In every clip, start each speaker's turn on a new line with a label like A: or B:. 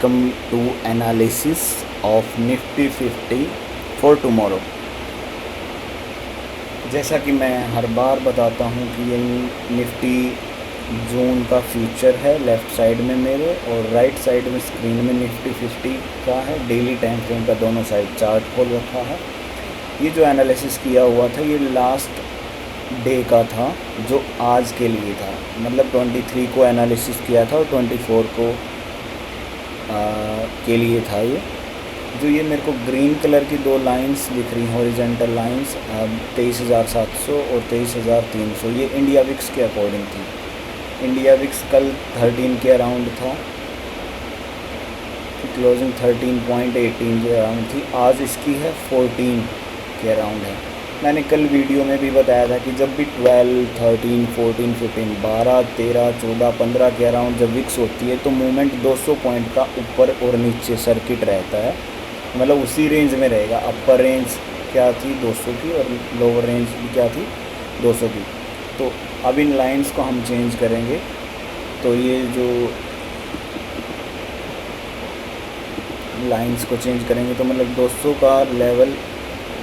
A: Welcome to analysis of Nifty 50 for tomorrow। जैसा कि मैं हर बार बताता हूँ कि ये निफ्टी जून का फ्यूचर है लेफ़्ट साइड में मेरे, और राइट साइड में स्क्रीन में निफ्टी 50 का है। डेली टाइम फ्रेम का दोनों साइड चार्ट खोल रखा है। ये जो एनालिसिस किया हुआ था ये लास्ट डे का था, जो आज के लिए था। मतलब 23 को एनालिसिस किया था और 24 को के लिए था। ये जो ये मेरे को ग्रीन कलर की दो लाइंस दिख रही हैं, हॉरिजॉन्टल लाइंस, 23,700 और 23,300, ये इंडिया विक्स के अकॉर्डिंग थी। इंडिया विक्स कल 13 के अराउंड था, क्लोजिंग 13.18 के अराउंड थी। आज इसकी है 14 के अराउंड है। मैंने कल वीडियो में भी बताया था कि जब भी 12, 13, 14, 15, 12, 13, 14, 15 के अराउंड जब विक्स होती है तो मूवमेंट 200 पॉइंट का ऊपर और नीचे सर्किट रहता है। मतलब उसी रेंज में रहेगा। अपर रेंज क्या थी 200 की और लोअर रेंज भी क्या थी 200 की। तो अब इन लाइंस को हम चेंज करेंगे। तो ये जो लाइंस को चेंज करेंगे तो मतलब 200 का लेवल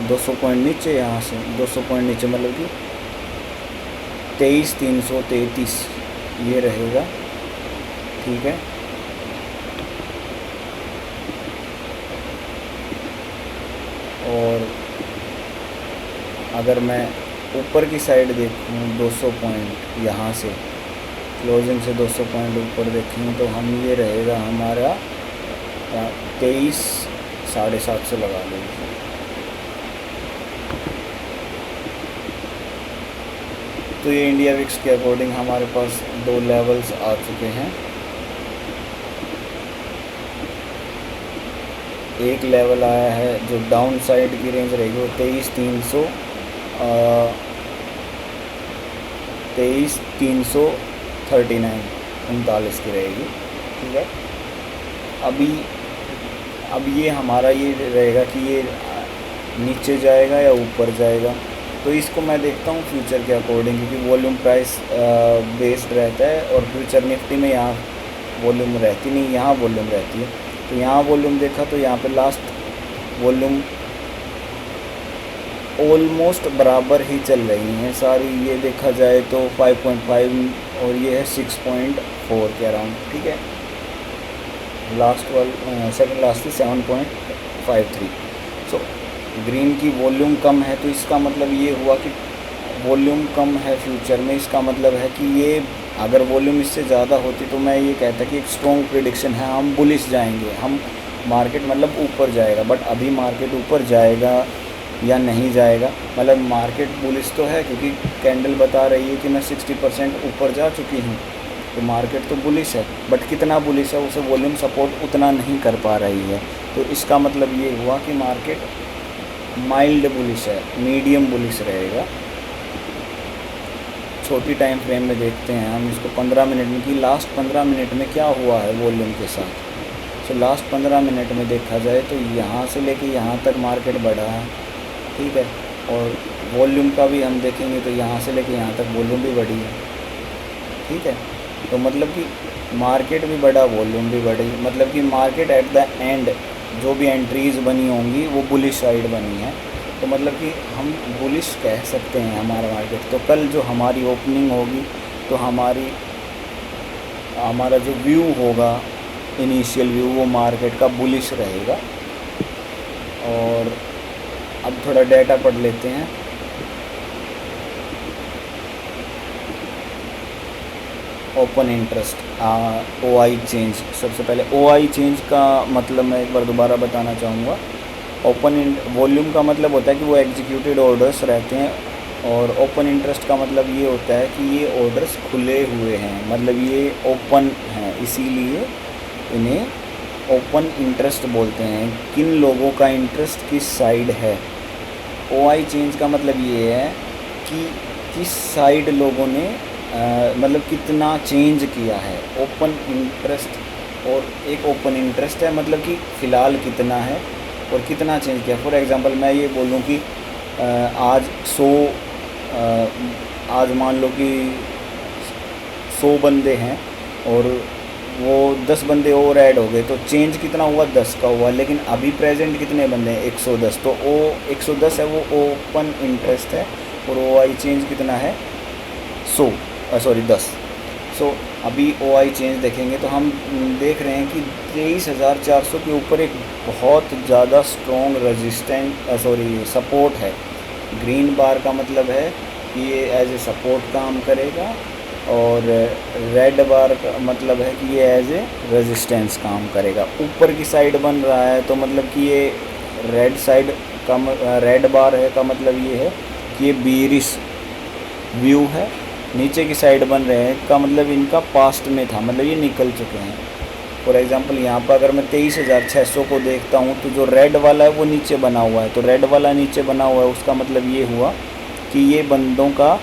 A: 200 पॉइंट नीचे, यहाँ से 200 पॉइंट नीचे, मतलब कि 23,333 ये रहेगा। ठीक है, और अगर मैं ऊपर की साइड देखूँ 200 पॉइंट यहाँ से क्लोजिंग से 200 पॉइंट ऊपर देखें तो हम ये रहेगा हमारा 23,750 लगा लेंगे। तो ये इंडिया विक्स के अकॉर्डिंग हमारे पास दो लेवल्स आ चुके हैं। एक लेवल आया है जो डाउन साइड की रेंज रहेगी वो 23,339 की रहेगी। ठीक है, अब ये हमारा ये रहेगा कि ये नीचे जाएगा या ऊपर जाएगा। तो इसको मैं देखता हूँ फ्यूचर के अकॉर्डिंग, क्योंकि वॉल्यूम प्राइस बेस्ड रहता है और फ्यूचर निफ्टी में यहाँ वॉल्यूम रहती नहीं, यहाँ वॉल्यूम रहती है। तो यहाँ वॉल्यूम देखा तो यहाँ पे लास्ट वॉल्यूम ऑलमोस्ट बराबर ही चल रही हैं सारी। ये देखा जाए तो 5.5 और ये है 6.4 के अराउंड। ठीक है, लास्ट वाल सेकंड लास्ट 7.53। सो ग्रीन की वॉल्यूम कम है, तो इसका मतलब ये हुआ कि वॉल्यूम कम है फ्यूचर में। इसका मतलब है कि ये अगर वॉल्यूम इससे ज़्यादा होती तो मैं ये कहता कि एक स्ट्रॉन्ग प्रेडिक्शन है, हम बुलिश जाएंगे, हम मार्केट मतलब ऊपर जाएगा। बट अभी मार्केट ऊपर जाएगा या नहीं जाएगा, मतलब मार्केट बुलिश तो है क्योंकि कैंडल बता रही है कि मैं 60% ऊपर जा चुकी हूँ, तो मार्केट तो बुलिश है। बट कितना बुलिश है, उसे वॉल्यूम सपोर्ट उतना नहीं कर पा रही है। तो इसका मतलब ये हुआ कि मार्केट माइल्ड बुलिश है, मीडियम बुलिश रहेगा। छोटी टाइम फ्रेम में देखते हैं हम इसको 15 मिनट में, कि लास्ट 15 मिनट में क्या हुआ है वॉल्यूम के साथ। तो लास्ट 15 मिनट में देखा जाए तो यहाँ से लेके यहाँ तक मार्केट बढ़ा है। ठीक है, और वॉल्यूम का भी हम देखेंगे तो यहाँ से लेके यहाँ तक वॉल्यूम भी बढ़ी है। ठीक है, तो मतलब कि मार्केट भी बढ़ा, वॉल्यूम भी बढ़ी, मतलब कि मार्केट एट द एंड जो भी एंट्रीज़ बनी होंगी वो बुलिश साइड बनी है। तो मतलब कि हम बुलिश कह सकते हैं हमारा मार्केट। तो कल जो हमारी ओपनिंग होगी तो हमारा जो व्यू होगा, इनिशियल व्यू, वो मार्केट का बुलिश रहेगा। और अब थोड़ा डेटा पढ़ लेते हैं। Open interest, OI change. सबसे पहले OI चेंज का मतलब मैं एक बार दोबारा बताना चाहूँगा। ओपन वॉल्यूम का मतलब होता है कि वो एग्जीक्यूटेड ऑर्डर्स रहते हैं, और ओपन इंटरेस्ट का मतलब ये होता है कि ये ऑर्डर्स खुले हुए हैं, मतलब ये ओपन हैं, इसीलिए इन्हें ओपन इंटरेस्ट बोलते हैं। किन लोगों का इंटरेस्ट किस साइड है। OI चेंज का मतलब ये है कि किस साइड लोगों ने मतलब कितना चेंज किया है। ओपन इंटरेस्ट और एक ओपन इंटरेस्ट है, मतलब कि फ़िलहाल कितना है और कितना चेंज किया। फॉर एग्ज़ाम्पल मैं ये बोलूँ कि आज मान लो कि 100 बंदे हैं और वो 10 बंदे और ऐड हो गए तो चेंज कितना हुआ, 10 का हुआ, लेकिन अभी प्रेजेंट कितने बंदे हैं, 110। तो ओ 110 है वो ओपन इंटरेस्ट है, और ओ आई चेंज कितना है, 100 सॉरी 10। सो अभी ओ आई चेंज देखेंगे तो हम देख रहे हैं कि 23,400 के ऊपर एक बहुत ज़्यादा स्ट्रॉन्ग रेजिस्टेंट सपोर्ट है। ग्रीन बार का मतलब है कि ये एज ए सपोर्ट काम करेगा, और रेड बार का मतलब है कि ये एज ए रेजिस्टेंस काम करेगा। ऊपर की साइड बन रहा है तो मतलब कि ये रेड साइड का रेड बार है का मतलब ये है कि ये बीरिश व्यू है। नीचे की साइड बन रहे हैं का मतलब इनका पास्ट में था, मतलब ये निकल चुके हैं। फॉर एग्जांपल यहाँ पर अगर मैं 23,600 को देखता हूँ तो जो रेड वाला है वो नीचे बना हुआ है, तो रेड वाला नीचे बना हुआ है, उसका मतलब ये हुआ कि ये बंदों का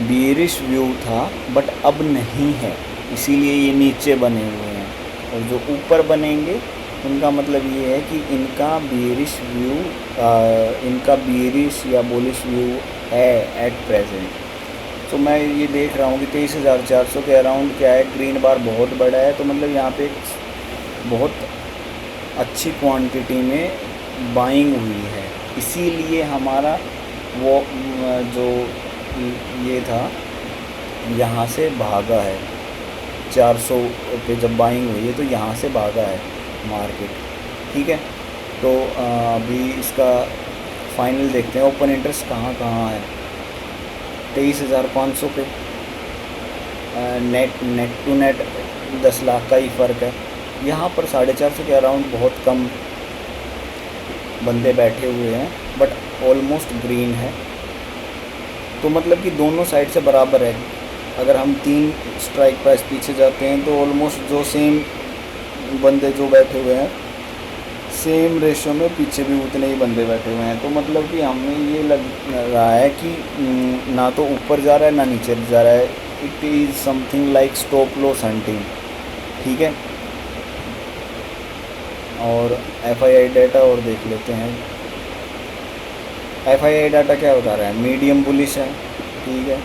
A: बीरिश व्यू था, बट अब नहीं है, इसीलिए ये नीचे बने हुए हैं। और जो ऊपर बनेंगे उनका मतलब ये है कि इनका बीरिश व्यू इनका बीरिश या बुलिश व्यू है एट प्रेजेंट। तो मैं ये देख रहा हूँ कि 23,400 के अराउंड क्या है, ग्रीन बार बहुत बड़ा है, तो मतलब यहाँ पे बहुत अच्छी क्वांटिटी में बाइंग हुई है, इसीलिए हमारा वो जो ये था यहाँ से भागा है। 400 पे जब बाइंग हुई है तो यहाँ से भागा है मार्केट, ठीक है। तो अभी इसका फाइनल देखते हैं, ओपन इंटरेस्ट कहाँ कहाँ है। 23,500 पे नेट टू नेट 10 लाख का ही फ़र्क है। यहाँ पर 450 के अराउंड बहुत कम बंदे बैठे हुए हैं, बट ऑलमोस्ट ग्रीन है, तो मतलब कि दोनों साइड से बराबर है। अगर हम 3 स्ट्राइक प्राइस पीछे जाते हैं तो ऑलमोस्ट जो सेम बंदे जो बैठे हुए हैं सेम रेशो में पीछे भी उतने ही बंदे बैठे हुए हैं। तो मतलब कि हमें ये लग रहा है कि ना तो ऊपर जा रहा है ना नीचे जा रहा है, it is something like stop loss hunting, ठीक है। और एफआईआई डाटा और देख लेते हैं। एफआईआई डाटा क्या बता रहा है, मीडियम बुलिश है, ठीक है,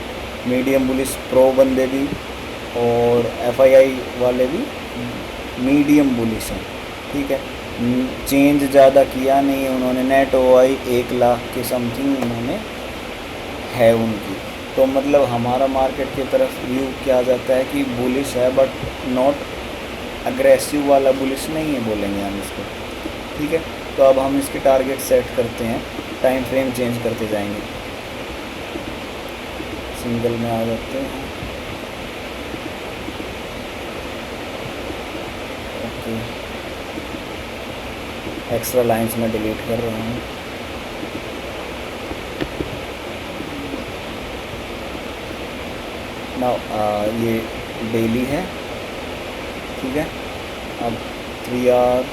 A: मीडियम बुलिश प्रो बंदे भी और एफआईआई वाले भी मीडियम बुलिश हैं, ठीक है। चेंज ज़्यादा किया नहीं उन्होंने, नेट ओआई 1 लाख के समथिंग उन्होंने है उनकी। तो मतलब हमारा मार्केट की तरफ व्यू क्या जाता है कि बुलिश है, बट नॉट अग्रेसिव वाला बुलिश नहीं है, बोलेंगे हम इसको, ठीक है। तो अब हम इसके टारगेट सेट करते हैं, टाइम फ्रेम चेंज करते जाएंगे। सिंगल में आ जाते हैं, ओके। एक्स्ट्रा लाइंस में डिलीट कर रहा हूँ। ना ये डेली है, ठीक है। अब 3 आवर,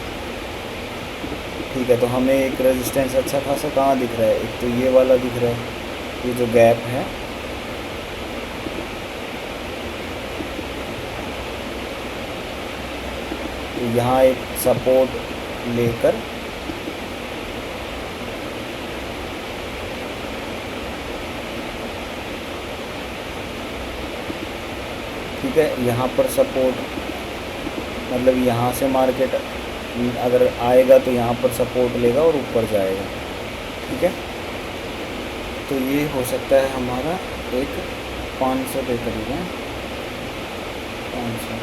A: ठीक है। तो हमें एक रेजिस्टेंस अच्छा खासा कहाँ दिख रहा है, एक तो ये वाला दिख रहा है, ये जो गैप है, तो यहाँ एक सपोर्ट लेकर ठीक है, यहाँ पर सपोर्ट मतलब यहाँ से मार्केट अगर आएगा तो यहाँ पर सपोर्ट लेगा और ऊपर जाएगा, ठीक है। तो ये हो सकता है हमारा एक 500 के करीब है, 500।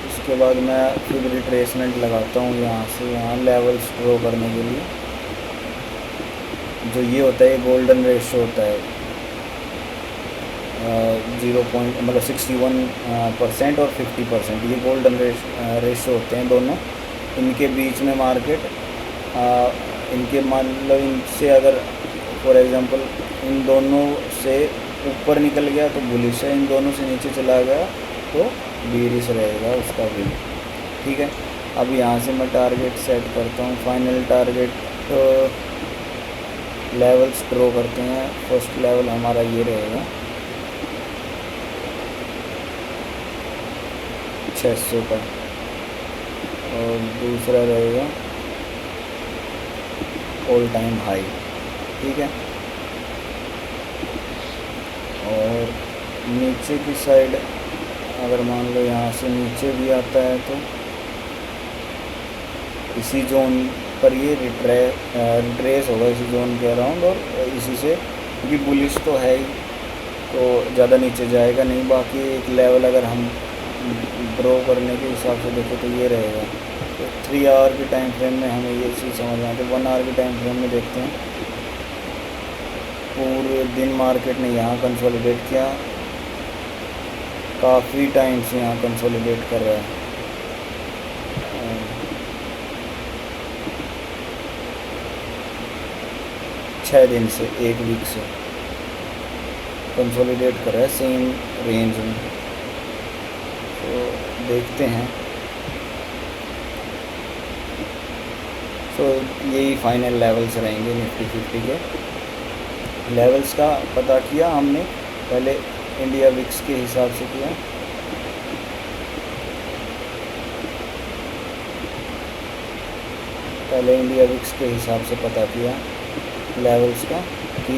A: उसके बाद मैं फिर रिट्रेसमेंट लगाता हूँ यहाँ से यहाँ लेवल्स ड्रॉ करने के लिए। जो ये होता है गोल्डन रेशो होता है 61% और 50%, ये गोल्डन रेशो होते हैं दोनों। इनके बीच में मार्केट इनके मतलब इनसे अगर फॉर एग्जांपल इन दोनों से ऊपर निकल गया तो बुलिश है, इन दोनों से नीचे चला गया तो बीरिश रहेगा उसका भी, ठीक है। अब यहाँ से मैं टारगेट सेट करता हूँ, फाइनल टारगेट लेवल्स ड्रॉ करते हैं। फर्स्ट लेवल हमारा ये रहेगा 600 का, और दूसरा रहेगा ऑल टाइम हाई, ठीक है। और नीचे की साइड अगर मान लो यहाँ से नीचे भी आता है तो इसी जोन पर ये रिट्रेस होगा, इसी जोन के अराउंड, और इसी से क्योंकि बुलिश तो है ही तो ज़्यादा नीचे जाएगा नहीं। बाकी एक लेवल अगर हम ड्रॉ करने के हिसाब से देखें तो ये रहेगा। तो 3 आवर के टाइम फ्रेम में हमें ये चीज़ समझ में आती है। 1 आवर के टाइम फ्रेम में देखते हैं, पूरे दिन मार्केट ने यहाँ कंसोलिडेट किया, काफ़ी टाइम से यहाँ कंसोलिडेट कर रहा है। 6 दिन से, 1 वीक से कंसोलिडेट कर रहा है सेम रेंज में। तो देखते हैं। तो यही फाइनल लेवल्स रहेंगे निफ्टी 50 के। लेवल्स का पता किया हमने, पहले इंडिया विक्स के हिसाब से किया। पहले इंडिया विक्स के हिसाब से पता किया लेवल्स का कि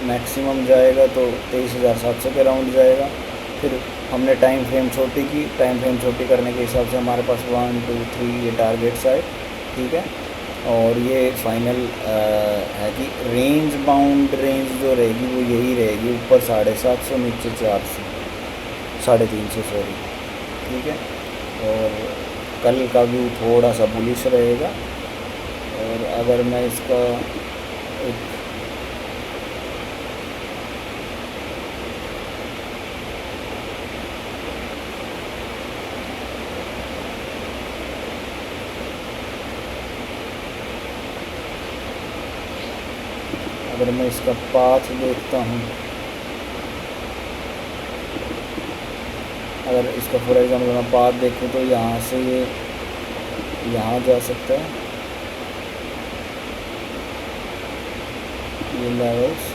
A: मैक्सिमम जाएगा तो 23,700 के राउंड जाएगा। फिर हमने टाइम फ्रेम छोटी की, टाइम फ्रेम छोटी करने के हिसाब से हमारे पास 1 2 3 ये टारगेट्स आए, ठीक है। और ये फाइनल है कि रेंज बाउंड रेंज जो रहेगी वो यही रहेगी, ऊपर 750, नीचे 400, 350 सॉरी, ठीक है। और कल का व्यू थोड़ा सा बुलिश रहेगा। और अगर मैं इसका एक अगर मैं इसका पाथ देखता हूँ, अगर इसका फॉर एग्जाम्पल मैं पाथ देखूँ तो यहाँ से ये यहाँ जा सकता है, ये लेवल्स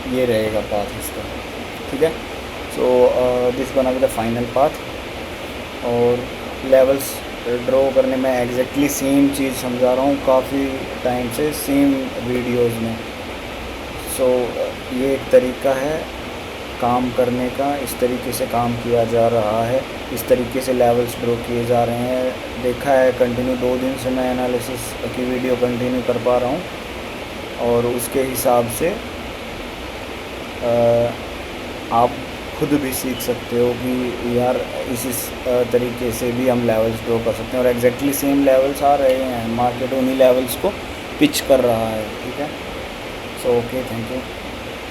A: ये रहेगा पाथ इसका, ठीक है। So this gonna be the final path. और लेवल्स ड्रॉ करने में एग्जैक्टली सेम चीज़ समझा रहा हूँ काफ़ी टाइम से, सेम वीडियोस में। सो ये एक तरीका है काम करने का, इस तरीके से काम किया जा रहा है, इस तरीके से लेवल्स ड्रॉ किए जा रहे हैं। देखा है कंटिन्यू 2 दिन से मैं एनालिसिस की वीडियो कंटिन्यू कर पा रहा हूँ। और उसके हिसाब से आप खुद भी सीख सकते हो कि यार इस तरीके से भी हम लेवल्स ड्रॉ कर सकते हैं। और एग्जैक्टली सेम लेवल्स आ रहे हैं, मार्केट उन्हीं लेवल्स को पिच कर रहा है, ठीक है। So okay, thank you.